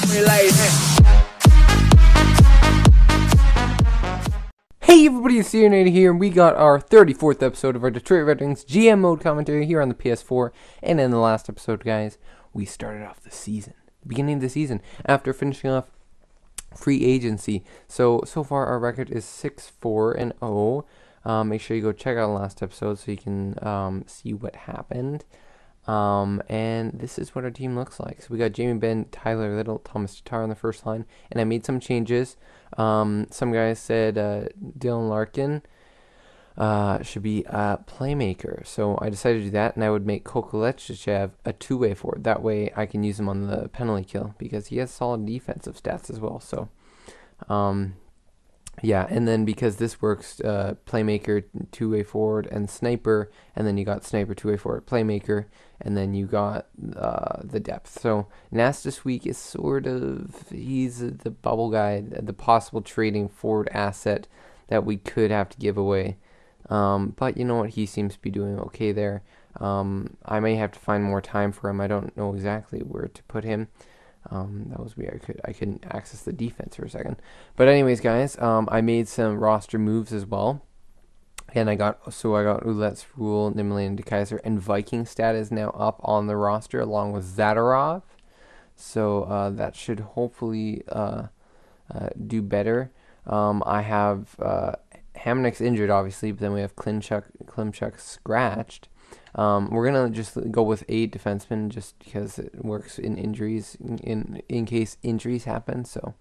Hey everybody, it's Aaronator here, and we got our 34th episode of our Detroit Red Wings GM mode commentary here on the PS4. And in the last episode, guys, we started off the season, beginning of the season, after finishing off free agency. So far our record is 6-4-0. Make sure you go check out the last episode so you can see what happened. And this is what our team looks like. So we got Jamie Benn, Tyler Little, Thomas Tatar on the first line, and I made some changes. Some guys said Dylan Larkin should be a playmaker, so I decided to do that, and I would make Kokolechichev a two-way forward. That way I can use him on the penalty kill because he has solid defensive stats as well. So yeah, and then because this works, playmaker, two-way forward, and sniper, and then you got sniper, two-way forward, playmaker, and then you got the depth. So Nass this week is sort of, he's the bubble guy, the possible trading forward asset that we could have to give away. But you know what, he seems to be doing okay there. I may have to find more time for him. I don't know exactly where to put him. That was weird. I couldn't access the defense for a second. But anyways, guys, I made some roster moves as well. And I got Ouellet's Rule, Nimley, and DeKaiser, and Viking stat is now up on the roster along with Zadorov. So that should hopefully do better. I have Hamonick's injured, obviously, but then we have Klimchuk scratched. We're going to just go with 8 defensemen just because it works in injuries, in case injuries happen, so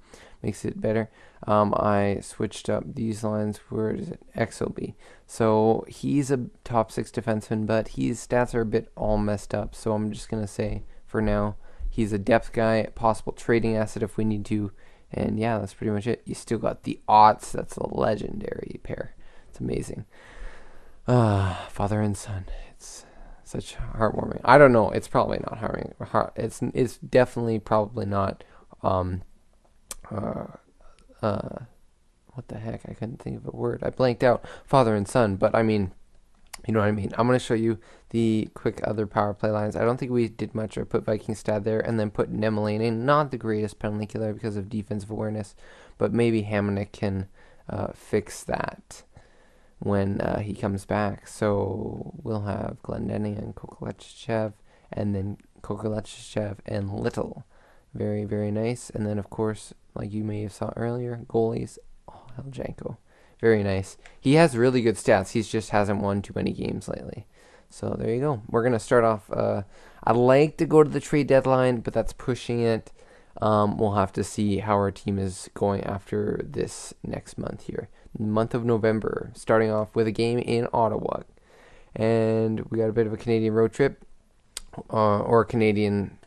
makes it better. I switched up these lines. Where is it? XOB. So he's a top 6 defenseman, but his stats are a bit all messed up, so I'm just going to say for now he's a depth guy, possible trading asset if we need to, and yeah, that's pretty much it. You still got the Otts. That's a legendary pair. It's amazing. Father and son. It's such heartwarming. I don't know. It's probably not heartwarming. It's definitely probably not. What the heck? I couldn't think of a word. I blanked out. Father and son. But I mean, you know what I mean. I'm gonna show you the quick other power play lines. I don't think we did much. I put Viking stat there, and then put Nemelain in. Not the greatest penalty killer because of defensive awareness, but maybe Hamonic can fix that when he comes back. So we'll have Glendening and Kokolechichev, and then Kokolechichev and Little. Very, very nice. And then, of course, like you may have saw earlier, goalies. Oh, Heljanko. Very nice. He has really good stats. He just hasn't won too many games lately. So there you go. We're going to start off. I'd like to go to the trade deadline, but that's pushing it. We'll have to see how our team is going after this next month here. Month of November, starting off with a game in Ottawa. And we got a bit of a Canadian road trip, or a Canadian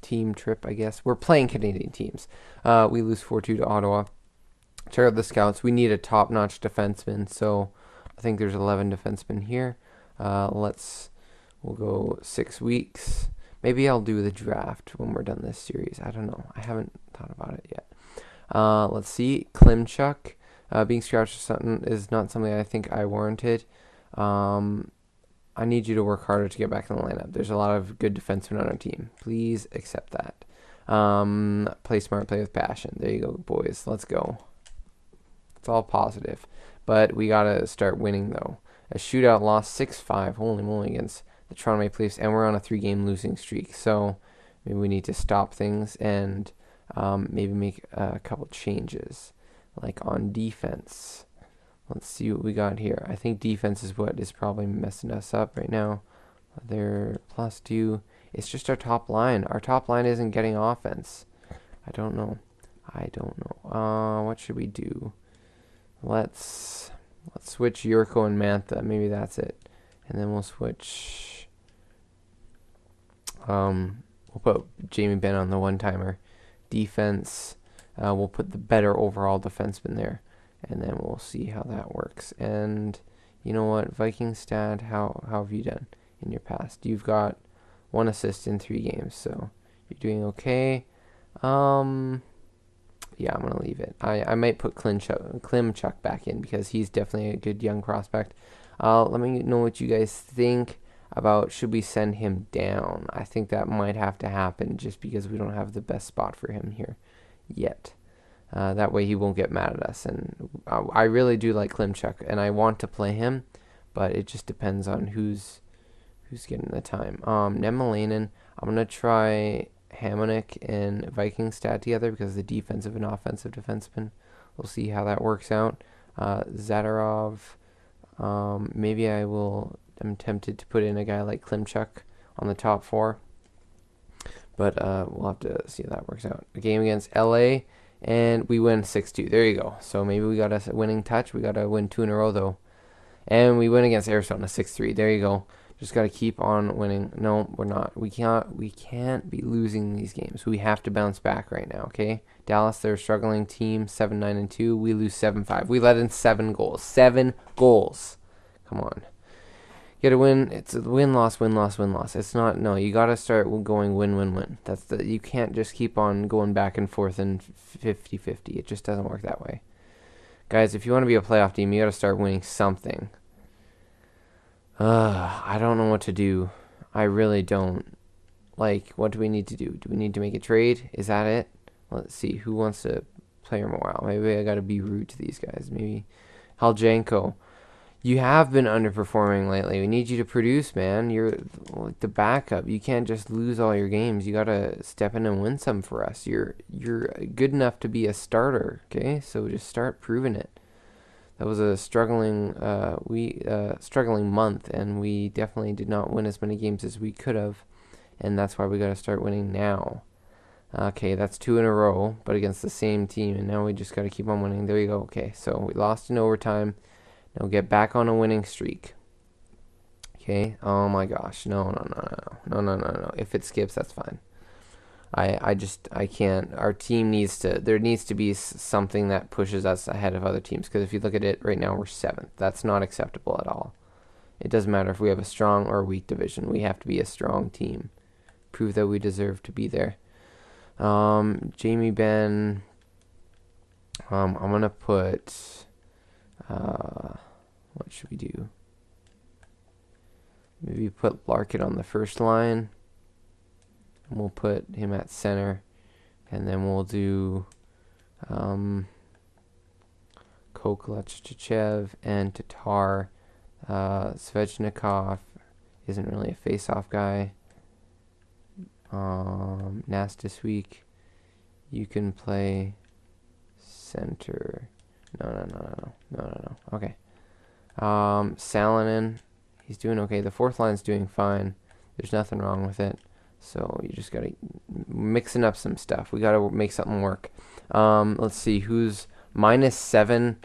team trip, I guess. We're playing Canadian teams. We lose 4-2 to Ottawa. Check out the scouts. We need a top-notch defenseman, so I think there's 11 defensemen here. We'll go 6 weeks. Maybe I'll do the draft when we're done this series. I don't know. I haven't thought about it yet. Let's see. Klimchuk. Being scratched or something is not something I think I warranted. I need you to work harder to get back in the lineup. There's a lot of good defensemen on our team. Please accept that. Play smart, play with passion. There you go, boys. Let's go. It's all positive. But we got to start winning, though. A shootout loss 6-5. Holy moly, against the Toronto Maple Leafs. And we're on a 3-game losing streak. So maybe we need to stop things and maybe make a couple changes. Like on defense. Let's see what we got here. I think defense is what is probably messing us up right now. They're +2. It's just our top line. Our top line isn't getting offense. I don't know. What should we do? Let's switch Yurko and Mantha. Maybe that's it. And then we'll switch. We'll put Jamie Benn on the one-timer. Defense. We'll put the better overall defenseman there, and then we'll see how that works. And you know what, Viking stat, how have you done in your past? You've got 1 assist in 3 games, so you're doing okay. Yeah, I'm gonna leave it. I might put Klimchuk back in because he's definitely a good young prospect. Let me know what you guys think. about should we send him down. I think that might have to happen just because we don't have the best spot for him here yet. That way he won't get mad at us. And I really do like Klimchuk, and I want to play him, but it just depends on who's getting the time. Nemelainen, I'm going to try Hamonic and Vikingstad together because the defensive and offensive defenseman. We'll see how that works out. Zadarov, maybe I'm tempted to put in a guy like Klimchuk on the top four. But we'll have to see how that works out. A game against LA, and we win 6-2. There you go. So maybe we got a winning touch. We got to win 2 in a row, though. And we win against Arizona 6-3. There you go. Just got to keep on winning. No, we're not. We can't be losing these games. We have to bounce back right now, okay? Dallas, they're a struggling team, 7-9-2. We lose 7-5. We let in 7 goals. 7 goals. Come on. You gotta win. It's a win-loss, win-loss, win-loss. It's not. No, you gotta start going win-win-win. You can't just keep on going back and forth and 50-50. It just doesn't work that way. Guys, if you want to be a playoff team, you gotta start winning something. I don't know what to do. I really don't. Like, what do we need to do? Do we need to make a trade? Is that it? Let's see. Who wants to play him a while? Maybe I gotta be rude to these guys. Maybe Haljanko. You have been underperforming lately. We need you to produce, man. You're like the backup. You can't just lose all your games. You gotta step in and win some for us. You're good enough to be a starter, okay? So just start proving it. That was a struggling month, and we definitely did not win as many games as we could have, and that's why we gotta start winning now. Okay, that's 2 in a row, but against the same team, and now we just gotta keep on winning. There you go. Okay, so we lost in overtime. Now get back on a winning streak. Okay. Oh my gosh. No. If it skips, that's fine. I can't. Our team there needs to be something that pushes us ahead of other teams. Because if you look at it right now, we're 7th. That's not acceptable at all. It doesn't matter if we have a strong or a weak division. We have to be a strong team. Prove that we deserve to be there. Jamie Benn. I'm going to put... what should we do? Maybe put Larkin on the first line. And we'll put him at center. And then we'll do Koklachchev and Tatar. Svechnikov isn't really a face-off guy. Nastis week. You can play center. No. Okay. Salonen, he's doing okay. The 4th line's doing fine. There's nothing wrong with it. So you just gotta mixing up some stuff. We gotta make something work. Let's see who's -7.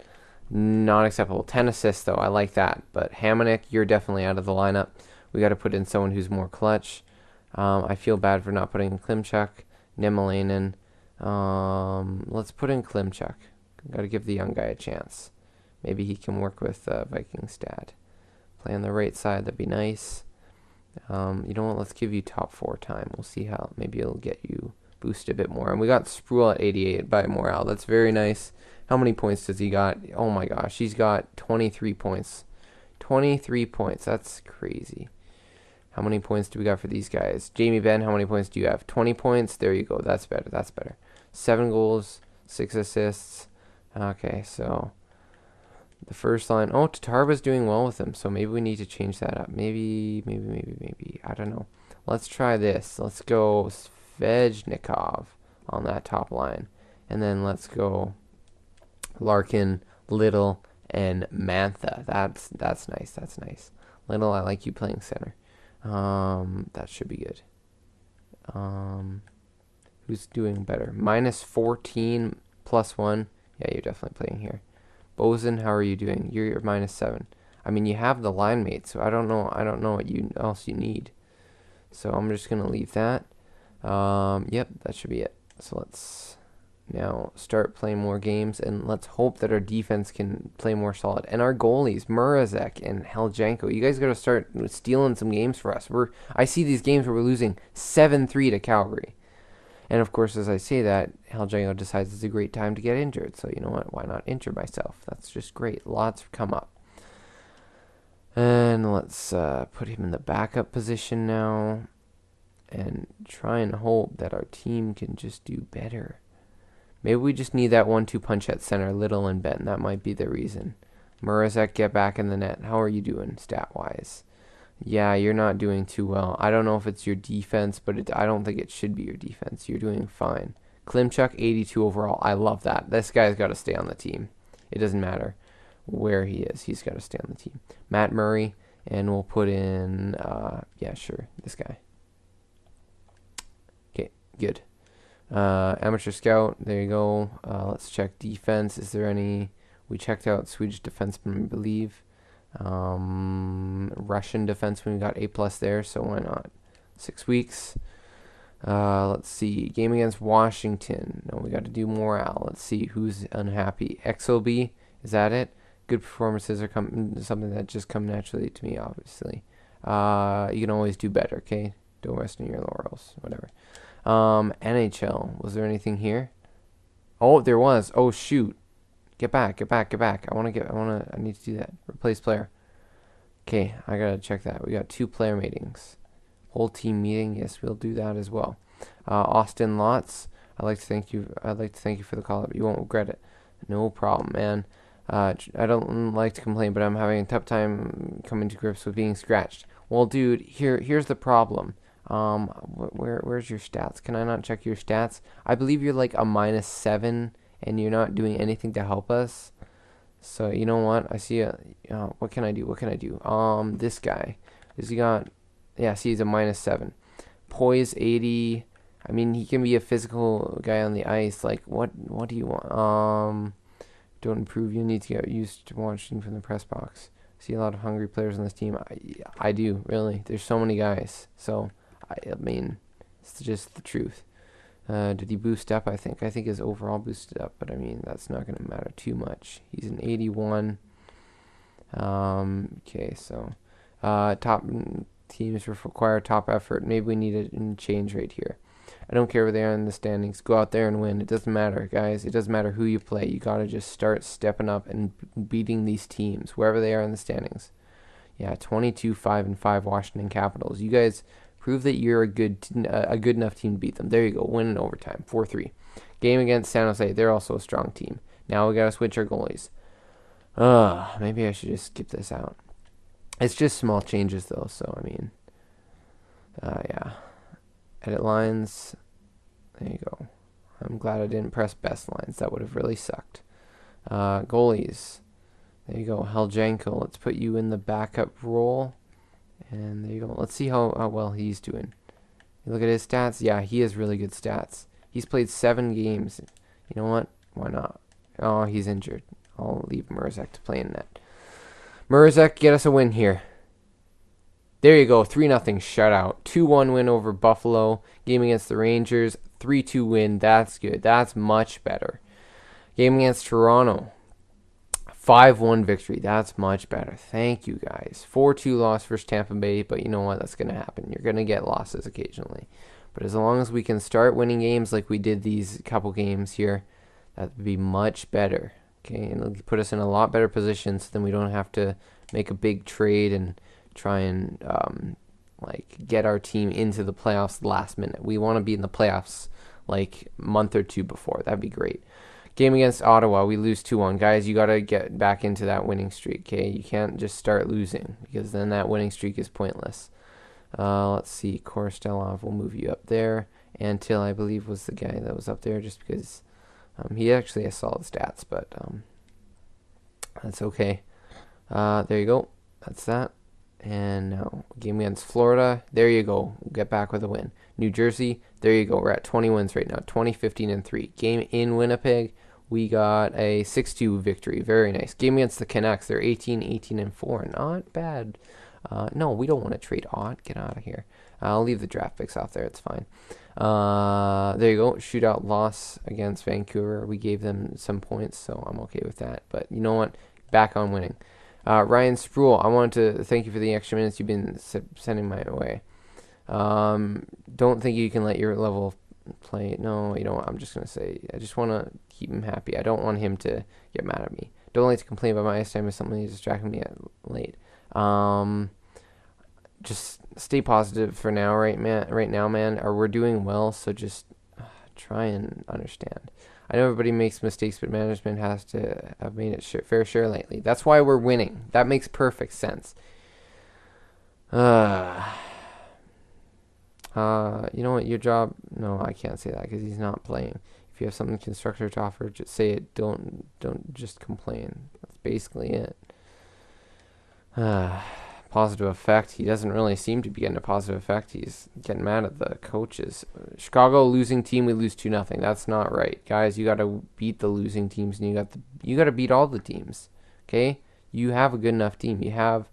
Not acceptable. 10 assists though. I like that. But Hamonic, you're definitely out of the lineup. We gotta put in someone who's more clutch. I feel bad for not putting in Klimchuk. Nemelainen. Let's put in Klimchuk. Got to give the young guy a chance. Maybe he can work with Vikingstad. Play on the right side. That'd be nice. You know what? Let's give you top 4 time. We'll see how. Maybe it'll get you boosted a bit more. And we got Spruill at 88 by Morale. That's very nice. How many points does he got? Oh my gosh. He's got 23 points. 23 points. That's crazy. How many points do we got for these guys? Jamie Benn, how many points do you have? 20 points. There you go. That's better. That's better. 7 goals. 6 assists. Okay, so the first line. Oh, Tatar was doing well with him, so maybe we need to change that up. Maybe. I don't know. Let's try this. Let's go Svechnikov on that top line. And then let's go Larkin, Little, and Mantha. That's nice. That's nice. Little, I like you playing center. That should be good. Who's doing better? -14 +1. Yeah, you're definitely playing here. Bozen, how are you doing? You're -7. I mean, you have the line mate, so I don't know what else you need. So I'm just gonna leave that. Yep, that should be it. So let's now start playing more games, and let's hope that our defense can play more solid. And our goalies, Mrazek and Haljanko, you guys gotta start stealing some games for us. I see these games where we're losing 7-3 to Calgary. And of course, as I say that, Haljanko decides it's a great time to get injured. So you know what? Why not injure myself? That's just great. Lots come up. And let's put him in the backup position now and try and hope that our team can just do better. Maybe we just need that 1-2 punch at center, Little and Ben. That might be the reason. Mrazek, get back in the net. How are you doing stat-wise? Yeah, you're not doing too well. I don't know if it's your defense, but I don't think it should be your defense. You're doing fine. Klimchuk, 82 overall. I love that. This guy's got to stay on the team. It doesn't matter where he is. He's got to stay on the team. Matt Murray, and we'll put in, yeah, sure, this guy. Okay, good. Amateur scout, there you go. Let's check defense. Is there any? We checked out Swedish defenseman, I believe. Russian defenseman, we got A+ there, so why not? 6 weeks. Let's see. Game against Washington. No, we got to do morale. Let's see who's unhappy. XOB, is that it? Good performances are something that just come naturally to me, obviously. You can always do better, okay? Don't rest on your laurels, whatever. NHL. Was there anything here? Oh, there was. Oh, shoot. Get back, get back, get back. I need to do that. Replace player. Okay, I gotta check that. We got 2 player meetings. Whole team meeting. Yes, we'll do that as well. Austin Lots. I'd like to thank you for the call up. You won't regret it. No problem, man. I don't like to complain, but I'm having a tough time coming to grips with being scratched. Well, dude, here's the problem. Where's your stats? Can I not check your stats? I believe you're like a -7, and you're not doing anything to help us. So you know what? I see a. What can I do? What can I do? This guy. Is he got? Yeah, see, he's a -7. Poise 80. I mean, he can be a physical guy on the ice. Like, what do you want? Don't improve. You need to get used to watching from the press box. See a lot of hungry players on this team. I do, really. There's so many guys. So, I mean, it's just the truth. Did he boost up? I think his overall boosted up, but I mean, that's not going to matter too much. He's an 81. Okay, so top teams require top effort. Maybe we need a change right here. I don't care where they are in the standings. Go out there and win. It doesn't matter, guys. It doesn't matter who you play. You got to just start stepping up and beating these teams, wherever they are in the standings. Yeah, 22-5-5 Washington Capitals. You guys prove that you're a good enough team to beat them. There you go. Win in overtime. 4-3. Game against San Jose. They're also a strong team. Now we got to switch our goalies. Maybe I should just skip this out. It's just small changes, though, so, I mean, yeah. Edit lines. There you go. I'm glad I didn't press best lines. That would have really sucked. Goalies. There you go. Heljanko. Let's put you in the backup role. And there you go. Let's see how well he's doing. You look at his stats. Yeah, he has really good stats. He's played 7 games. You know what? Why not? Oh, he's injured. I'll leave Mrazek to play in net. Mrazek, get us a win here. There you go, 3-0 shutout. 2-1 win over Buffalo. Game against the Rangers, 3-2 win. That's good. That's much better. Game against Toronto, 5-1 victory. That's much better. Thank you, guys. 4-2 loss versus Tampa Bay, but you know what? That's going to happen. You're going to get losses occasionally. But as long as we can start winning games like we did these couple games here, that would be much better. Okay, and it'll put us in a lot better position so then we don't have to make a big trade and try and like get our team into the playoffs last minute. We want to be in the playoffs like a month or two before. That'd be great. Game against Ottawa, we lose 2-1. Guys, you got to get back into that winning streak, okay? You can't just start losing because then that winning streak is pointless. Let's see. Korostelov, we'll move you up there. Antil, I believe, was the guy that was up there just because he actually has solid stats, but that's okay. There you go. That's that. And now, game against Florida. There you go. We'll get back with a win. New Jersey. There you go. We're at 20 wins right now. 20, 15, and 3. Game in Winnipeg. We got a 6-2 victory. Very nice. Game against the Canucks. They're 18, 18, and 4. Not bad. No, we don't want to trade Ott. Get out of here. I'll leave the draft picks off there. It's fine. There you go. Shootout loss against Vancouver. We gave them some points, so I'm okay with that. But you know what? Back on winning. Ryan Sproul, I wanted to thank you for the extra minutes you've been sending my way. Don't think you can let your level play. No, you know what? I'm just going to say, I just want to keep him happy. I don't want him to get mad at me. Don't like to complain about my ice time if something is distracting me late. Just stay positive for now, right, man? Right now, man. Or we're doing well, so just try and understand. I know everybody makes mistakes, but management has to have made it fair share lately. That's why we're winning. That makes perfect sense. Uh, you know what? Your job? No, I can't say that because he's not playing. If you have something constructive to offer, just say it. Don't just complain. That's basically it. Positive effect. He doesn't really seem to be getting a positive effect. He's getting mad at the coaches. Chicago losing team, we lose 2-0. That's not right, guys. You got to beat the losing teams, and you got to beat all the teams. Okay, you have a good enough team. You have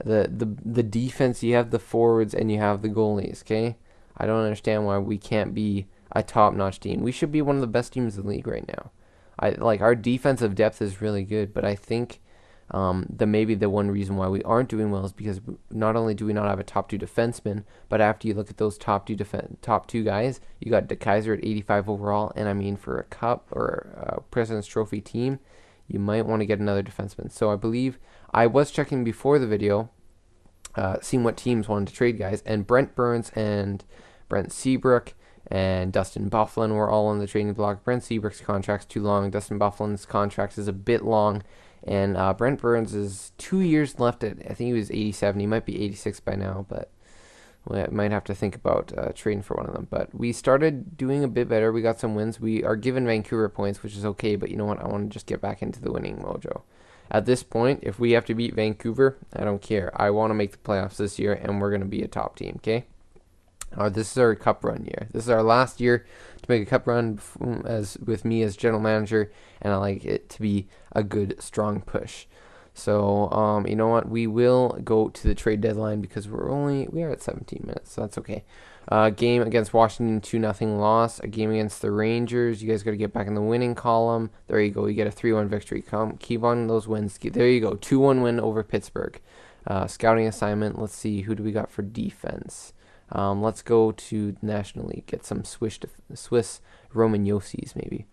the defense, you have the forwards, and you have the goalies. Okay, I don't understand why we can't be a top-notch team. We should be one of the best teams in the league right now. Our defensive depth is really good, but I think maybe the one reason why we aren't doing well is because not only do we not have a top 2 defenseman, but after you look at those top two guys, you got De Kaiser at 85 overall, and I mean for a cup or a President's Trophy team, you might want to get another defenseman. So I believe I was checking before the video, seeing what teams wanted to trade guys, and Brent Burns and Brent Seabrook and Dustin Byfuglien were all on the trading block. Brent Seabrook's contract's too long. Dustin Byfuglien's contract is a bit long. And Brent Burns is 2 years left at, I think he was 87. He might be 86 by now, but we might have to think about trading for one of them. But we started doing a bit better. We got some wins. We are given Vancouver points, which is okay, but you know what? I want to just get back into the winning mojo. At this point, if we have to beat Vancouver, I don't care. I want to make the playoffs this year, and we're going to be a top team, okay? This is our cup run year. This is our last year to make a cup run with me as general manager, and I like it to be a good, strong push. So, you know what? We will go to the trade deadline because we are at 17 minutes, so that's okay. Game against Washington, 2-0 loss. A game against the Rangers. You guys got to get back in the winning column. There you go. You get a 3-1 victory. Keep on those wins. There you go. 2-1 win over Pittsburgh. Scouting assignment. Let's see. Who do we got for defense? Let's go to the National League. Get some Swiss Roman Yossis, maybe.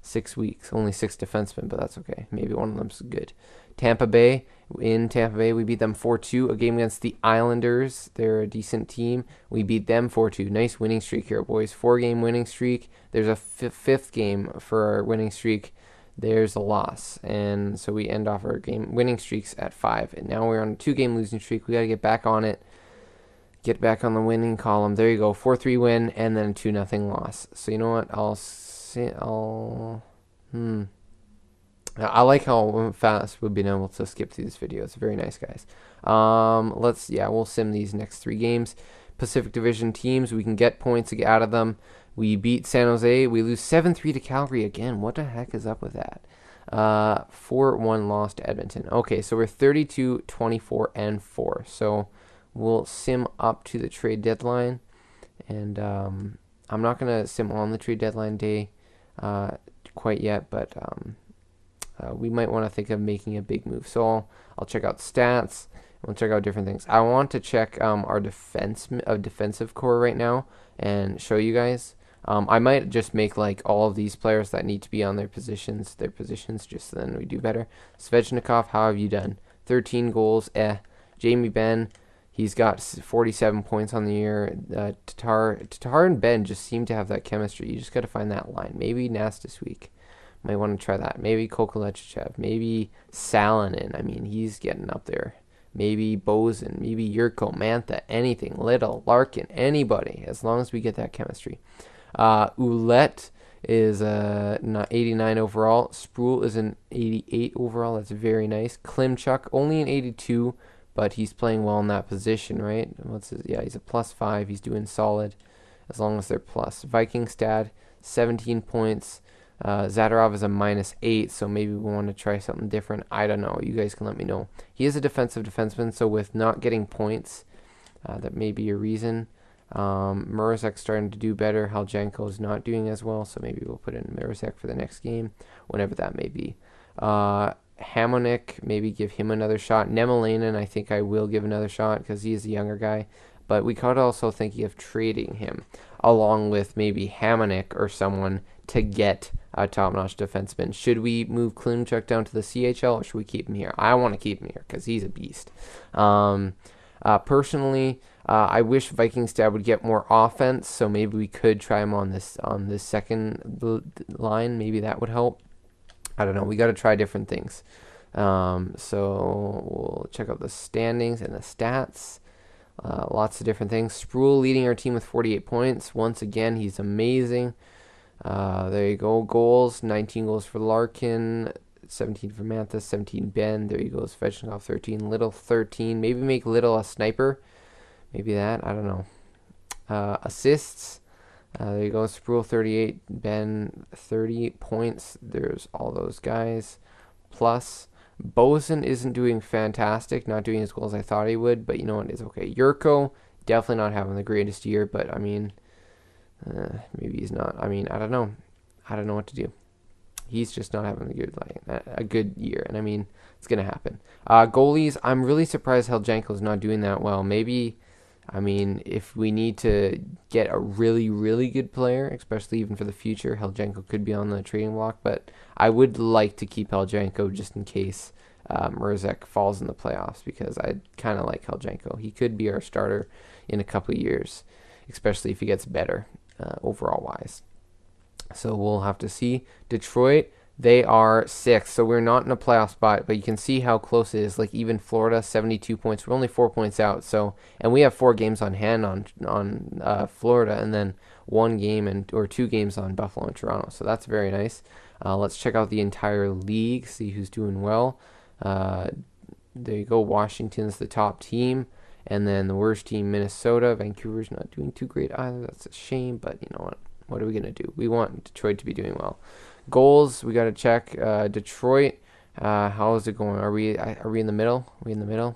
6 weeks. Only 6 defensemen, but that's okay. Maybe one of them's good. Tampa Bay. In Tampa Bay, we beat them 4-2. A game against the Islanders. They're a decent team. We beat them 4-2. Nice winning streak here, boys. 4-game winning streak. There's a fifth game for our winning streak. There's a loss. And so we end off our game winning streaks at 5. And now we're on a 2-game losing streak. We got to get back on it. Get back on the winning column. There you go. 4-3 win and then a 2-0 loss. So you know what? I like how fast we've been able to skip through this video. It's very nice, guys. We'll sim these next 3 games. Pacific Division teams, we can get points to get out of them. We beat San Jose. We lose 7-3 to Calgary again. What the heck is up with that? 4-1 loss to Edmonton. Okay, so we're 32, 24, and 4. So we'll sim up to the trade deadline. And I'm not going to sim on the trade deadline day quite yet, but we might want to think of making a big move. So I'll check out stats. We'll check out different things. I want to check our defensive core right now and show you guys. I might just make like all of these players that need to be on their positions, just so then we do better. Svechnikov, how have you done? 13 goals. Jamie Benn, he's got 47 points on the year. Tatar and Ben just seem to have that chemistry. You just got to find that line. Maybe Nast this week. Might want to try that. Maybe Kokolechichev. Maybe Salonen. I mean, he's getting up there. Maybe Bozen. Maybe Yurko, Mantha, anything. Little, Larkin, anybody. As long as we get that chemistry. Ouellette is 89 overall. Sproul is an 88 overall. That's very nice. Klimchuk, only an 82, but he's playing well in that position, right? He's a +5. He's doing solid as long as they're plus. Vikingstad, 17 points. Zadorov is a -8, so maybe we want to try something different. I don't know. You guys can let me know. He is a defensive defenseman, so with not getting points, that may be a reason. Mrazek's starting to do better. Haljanko is not doing as well, so maybe we'll put in Mrazek for the next game, whenever that may be. Hamonik, maybe give him another shot. Nemelainen, I think I will give another shot because he is a younger guy. But we could also think of trading him along with maybe Hamonik or someone to get top-notch defenseman. Should we move Klimchuk down to the CHL, or should we keep him here? I want to keep him here because he's a beast. Personally, I wish Vikingstad would get more offense, so maybe we could try him on this second line. Maybe that would help. I don't know. We got to try different things. So we'll check out the standings and the stats. Lots of different things. Sproul leading our team with 48 points. Once again, he's amazing. There you go. Goals, 19 goals for Larkin, 17 for Manthas, 17 Ben. There you go. Svechnikov, 13. Little, 13. Maybe make Little a sniper. Maybe that. I don't know. Assists. There you go. Sproul, 38. Ben, 30 points. There's all those guys. Plus, Boson isn't doing fantastic. Not doing as well as I thought he would. But you know what? It's okay. Yurko, definitely not having the greatest year. But, I mean, maybe he's not. I mean, I don't know. I don't know what to do. He's just not having a good year. And, I mean, it's going to happen. Goalies, I'm really surprised Heljanko's not doing that well. Maybe... I mean, if we need to get a really, really good player, especially even for the future, Heljanko could be on the trading block. But I would like to keep Heljanko just in case Mrazek falls in the playoffs, because I kind of like Heljanko. He could be our starter in a couple of years, especially if he gets better overall-wise. So we'll have to see. Detroit, they are 6th, so we're not in a playoff spot, but you can see how close it is. Like, even Florida, 72 points. We're only 4 points out, so, and we have 4 games on hand on Florida, and then 1 game or 2 games on Buffalo and Toronto, so that's very nice. Let's check out the entire league, see who's doing well. There you go. Washington's the top team, and then the worst team, Minnesota. Vancouver's not doing too great either. That's a shame, but you know what? What are we going to do? We want Detroit to be doing well. Goals, we got to check. Detroit, how is it going? Are we in the middle? Are we in the middle?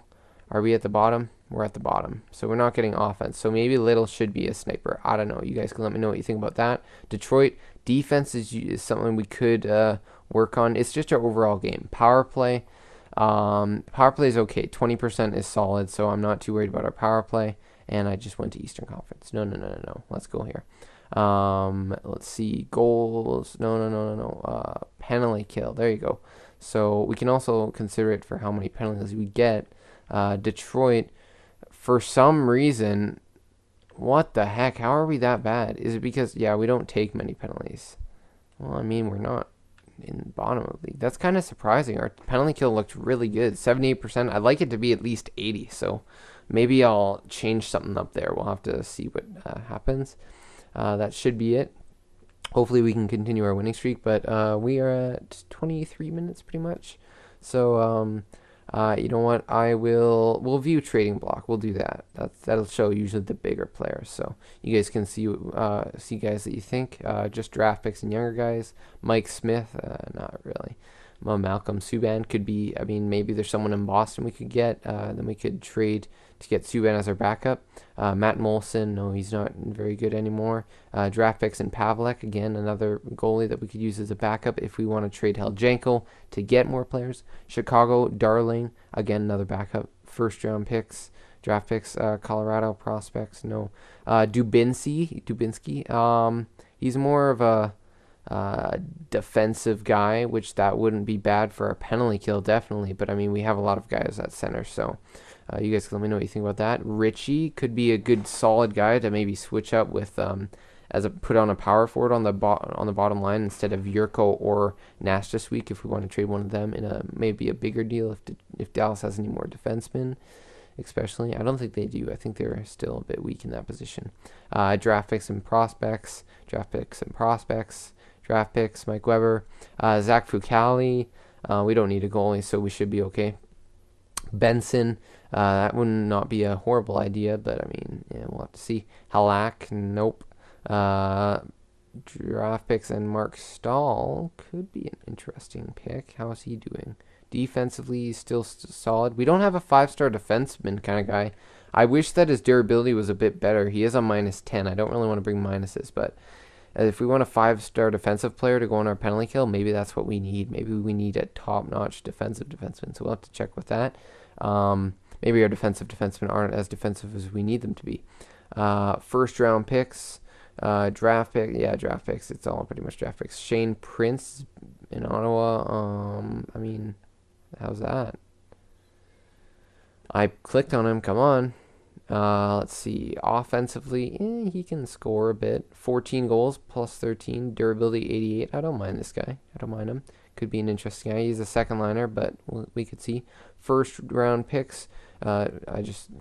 Are we at the bottom? We're at the bottom. So we're not getting offense. So maybe Little should be a sniper. I don't know. You guys can let me know what you think about that. Detroit, defense is something we could work on. It's just our overall game. Power play. Power play is okay. 20% is solid, so I'm not too worried about our power play. And I just went to Eastern Conference. No. Let's go here. Let's see, goals. No. Penalty kill. There you go. So we can also consider it for how many penalties we get. Detroit, for some reason, what the heck? How are we that bad? Is it because, yeah, we don't take many penalties? Well, I mean, we're not in the bottom of the league. That's kind of surprising. Our penalty kill looked really good, 78%. I'd like it to be at least 80. So maybe I'll change something up there. We'll have to see what happens. That should be it. Hopefully we can continue our winning streak, but we are at 23 minutes pretty much. So you know what? We'll view trading block. We'll do that. That'll show usually the bigger players. So you guys can see guys that you think. Just draft picks and younger guys. Mike Smith, not really. Malcolm Subban could be. I mean, maybe there's someone in Boston we could get. Then we could trade to get Subban as our backup. Matt Molson, no, he's not very good anymore. Draft picks and Pavlik, again, another goalie that we could use as a backup if we want to trade Heljanko to get more players. Chicago, Darling, again, another backup. First round picks, draft picks, Colorado prospects, no. Dubinsky, he's more of a defensive guy, which that wouldn't be bad for a penalty kill, definitely. But I mean, we have a lot of guys at center, so you guys can let me know what you think about that. Richie could be a good, solid guy to maybe switch up with put on a power forward on the bottom line instead of Yurko or Nash this week if we want to trade one of them in maybe a bigger deal if Dallas has any more defensemen. Especially, I don't think they do. I think they're still a bit weak in that position. Draft picks and prospects. Draft picks, Mike Weber. Zach Fucali. We don't need a goalie, so we should be okay. Benson. That would not be a horrible idea, but I mean, yeah, we'll have to see. Halak. Nope. Draft picks and Mark Stahl could be an interesting pick. How is he doing? Defensively, he's still solid. We don't have a 5-star defenseman kind of guy. I wish that his durability was a bit better. He is on -10. I don't really want to bring minuses, but if we want a 5-star defensive player to go on our penalty kill, maybe that's what we need. Maybe we need a top-notch defensive defenseman, so we'll have to check with that. Maybe our defensive defensemen aren't as defensive as we need them to be. First-round picks. Draft pick, yeah, draft picks. It's all pretty much draft picks. Shane Prince in Ottawa. I mean, how's that? I clicked on him. Come on. Let's see. Offensively, he can score a bit. 14 goals plus 13. Durability 88. I don't mind this guy. I don't mind him. Could be an interesting guy. He's a second liner, but we could see. First round picks.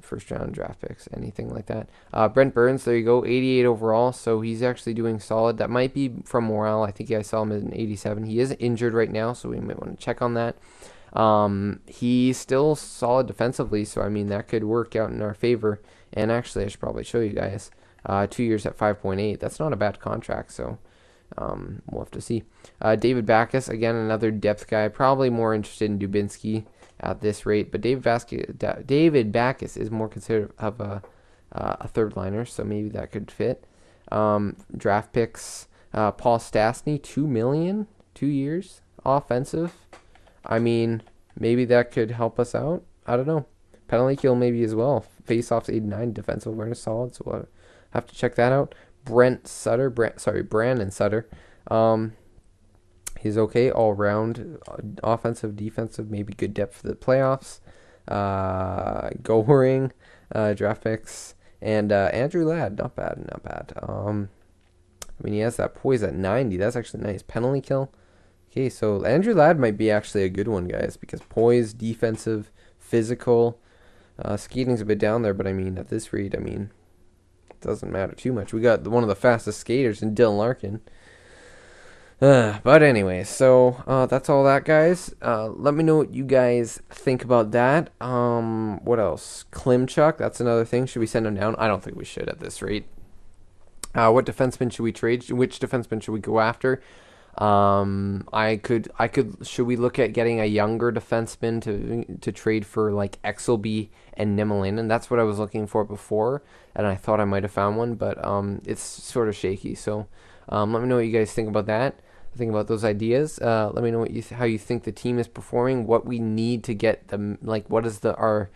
First round draft picks, anything like that. Brent Burns, there you go, 88 overall, so he's actually doing solid. That might be from morale. I think I saw him in 87. He is injured right now, so we might want to check on that. He's still solid defensively, so I mean that could work out in our favor. And actually, I should probably show you guys. 2 years at 5.8. That's not a bad contract, so we'll have to see. David Backus, again, another depth guy. Probably more interested in Dubinsky at this rate, but David Backus is more considered of a third liner, so maybe that could fit. Draft picks, Paul Stastny, $2 million, 2 years, offensive. I mean, maybe that could help us out. I don't know. Penalty kill maybe as well. Face-offs 89, defensive awareness solid, so we'll have to check that out. Brandon Sutter. He's okay all round, offensive, defensive, maybe good depth for the playoffs. Goring, draft picks, and Andrew Ladd, not bad. I mean, he has that poise at 90. That's actually nice. Penalty kill. Okay, so Andrew Ladd might be actually a good one, guys, because poise, defensive, physical, skating's a bit down there, but I mean, at this rate, I mean, it doesn't matter too much. We got one of the fastest skaters in Dylan Larkin. But anyway, so that's all that, guys. Let me know what you guys think about that. What else? Klimchuk, that's another thing. Should we send him down? I don't think we should at this rate. What defenseman should we trade? Which defenseman should we go after? Should we look at getting a younger defenseman to trade for like Exelby and Niemelainen? That's what I was looking for before, and I thought I might have found one, but it's sort of shaky. So let me know what you guys think about that. Think about those ideas. Let me know how you think the team is performing. What we need to get them. Like, what is our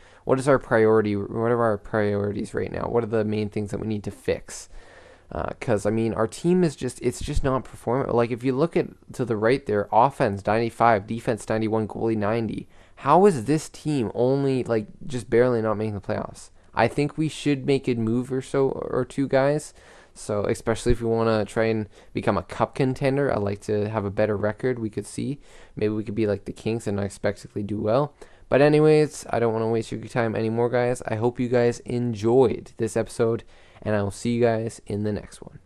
priority? What are our priorities right now? What are the main things that we need to fix? Because I mean, our team is just not performing. Like, if you look to the right there, offense 95, defense 91, goalie 90. How is this team only like just barely not making the playoffs? I think we should make a move or two, guys. So especially if we want to try and become a cup contender, I'd like to have a better record. We could see maybe we could be like the Kings and unexpectedly do well. But anyways, I don't want to waste your time anymore, guys. I hope you guys enjoyed this episode, and I will see you guys in the next one.